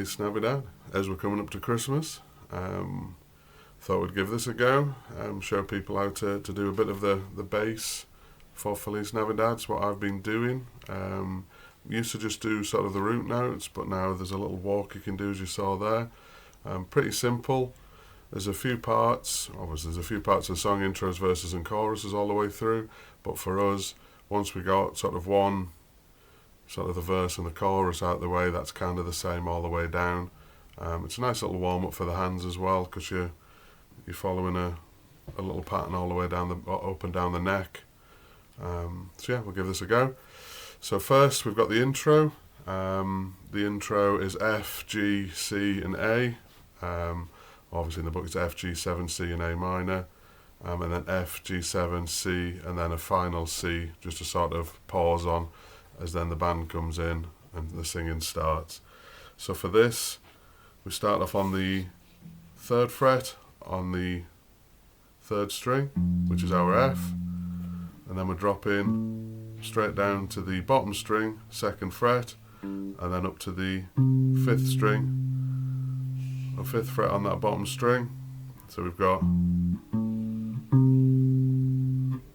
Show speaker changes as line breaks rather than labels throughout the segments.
Feliz Navidad. As we're coming up to Christmas, thought we'd give this a go, show people how to do a bit of the bass for Feliz Navidad. It's what I've been doing. Used to just do sort of the root notes, but now there's a little walk you can do, as you saw there. Pretty simple. There's a few parts, obviously there's a few parts of the song, intros, verses and choruses all the way through, but for us, once we got sort of one, sort of the verse and the chorus out the way, that's kind of the same all the way down. It's a nice little warm-up for the hands as well, because you're following a little pattern all the way down up and down the neck. So yeah, we'll give this a go. So first we've got the intro. The intro is F, G, C and A. Obviously in the book it's F, G, 7, C and A minor. And then F, G7, C and then a final C, just to sort of pause on as then the band comes in and the singing starts. So for this, we start off on the 3rd fret on the 3rd string, which is our F, and then we're dropping straight down to the bottom string, 2nd fret, and then up to the 5th string, or 5th fret on that bottom string. So we've got, and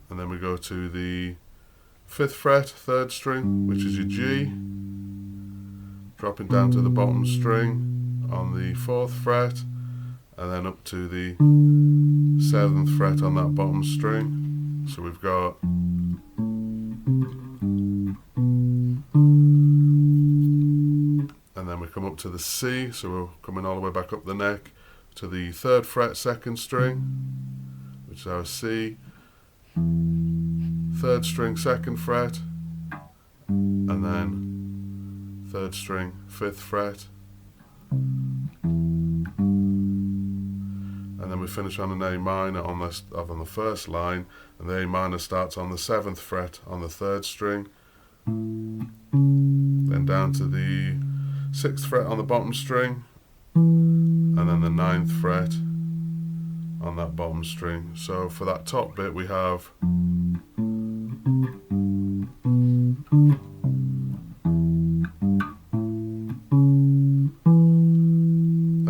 then we go to the 5th fret, 3rd string, which is your G, dropping down to the bottom string on the 4th fret, and then up to the 7th fret on that bottom string. So we've got, and then we come up to the C, so we're coming all the way back up the neck to the 3rd fret, 2nd string, which is our C, 3rd string, 2nd fret, and then 3rd string, 5th fret, and then we finish on an A minor on the first line, and the A minor starts on the 7th fret on the 3rd string, then down to the 6th fret on the bottom string, and then the 9th fret on that bottom string. So for that top bit we have, and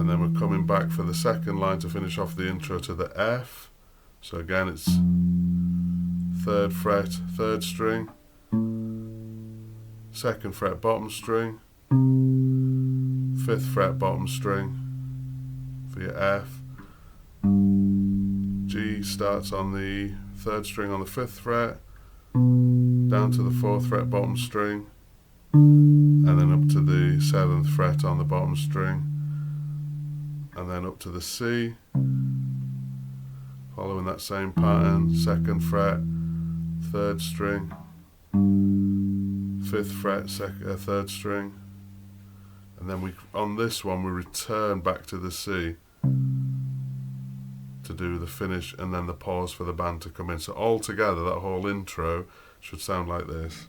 then we're coming back for the second line to finish off the intro to the F. So again it's 3rd fret, 3rd string, 2nd fret bottom string, 5th fret bottom string for your F. G starts on the 3rd string on the 5th fret, down to the 4th fret bottom string, and then up to the 7th fret on the bottom string, and then up to the C, following that same pattern, 2nd fret, 3rd string, 5th fret, 3rd string, and then on this one we return back to the C to do the finish and then the pause for the band to come in. So all together that whole intro should sound like this.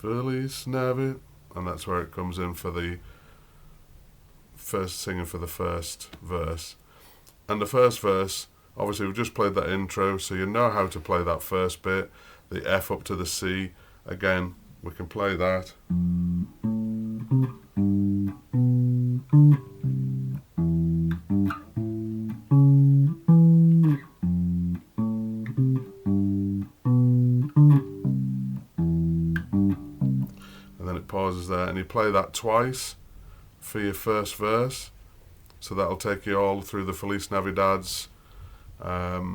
Feliz Navidad, and that's where it comes in for the first singing for the first verse. And the first verse, obviously we've just played that intro, so you know how to play that first bit, the F up to the C. Again, we can play that. And then it pauses there, and you play that twice for your first verse. So that'll take you all through the Feliz Navidads, all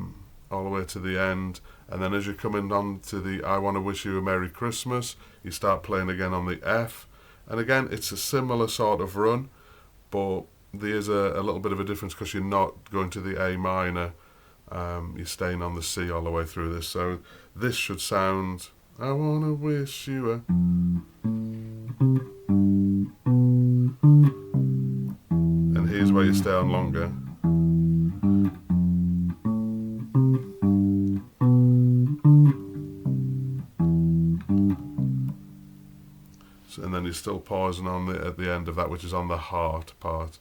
the way to the end. And then as you're coming on to the I Want to Wish You a Merry Christmas, you start playing again on the F. And again, it's a similar sort of run, but there's a little bit of a difference because you're not going to the A minor. You're staying on the C all the way through this. So this should sound, I want to wish you a... And here's where you stay on longer. So, and then you still pausing on at the end of that, which is on the heart part.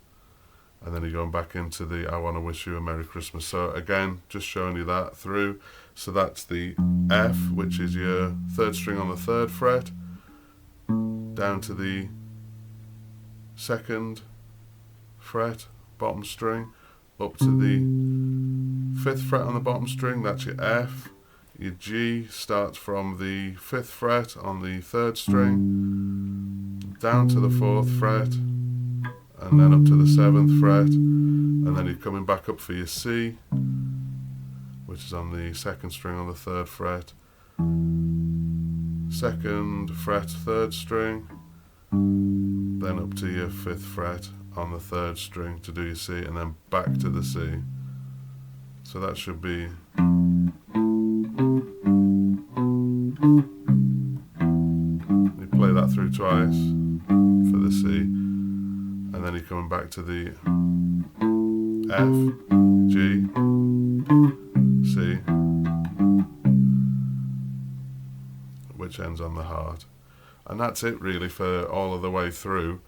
And then you're going back into the I want to wish you a Merry Christmas. So again, just showing you that through. So that's the F, which is your third string on the third fret, down to the second fret, bottom string, up to the fifth fret on the bottom string, that's your F. Your G starts from the fifth fret on the third string, down to the fourth fret, and then up to the seventh fret, and then you're coming back up for your C, which is on the second string on the third fret, second fret, third string, then up to your fifth fret on the third string to do your C, and then back to the C. So that should be you play that through twice for the C, and then you're coming back to the F, G, C, which ends on the heart. And that's it really for all of the way through.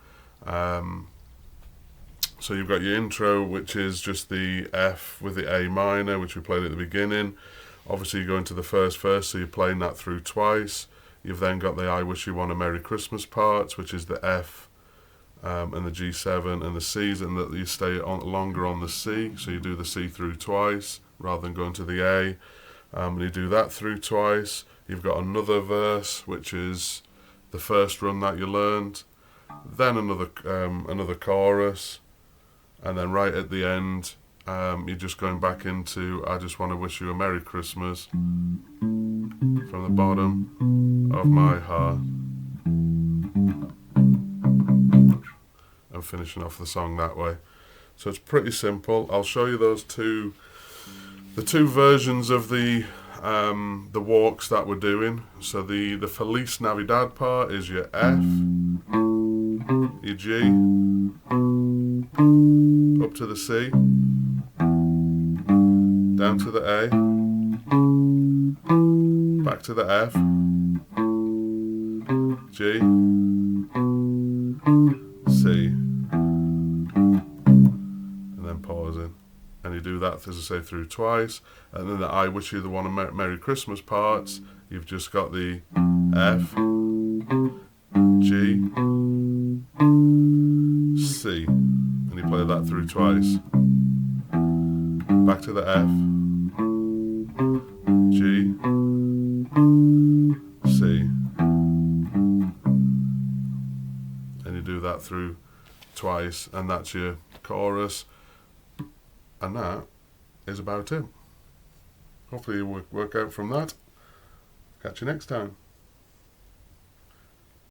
So you've got your intro, which is just the F with the A minor, which we played at the beginning. Obviously you go into the first verse, so you're playing that through twice. You've then got the I Wish You One a Merry Christmas parts, which is the F and the G7 and the C's, and that you stay on longer on the C, so you do the C through twice rather than going to the A, and you do that through twice. You've got another verse, which is the first run that you learned, then another chorus, and then right at the end you're just going back into I Just Want to Wish You a Merry Christmas from the bottom of my heart, and finishing off the song that way. So it's pretty simple. I'll show you the two versions of the walks that we're doing. So the Feliz Navidad part is your F, your G, up to the C, down to the A, back to the F, G, C, and then pausing. And you do that, as I say, through twice. And then the I Wish You the One a Merry Christmas parts, you've just got the F, G, C, and you play that through twice. Back to the F, G, C, and you do that through twice, and that's your chorus. And that is about it. Hopefully you work out from that. Catch you next time.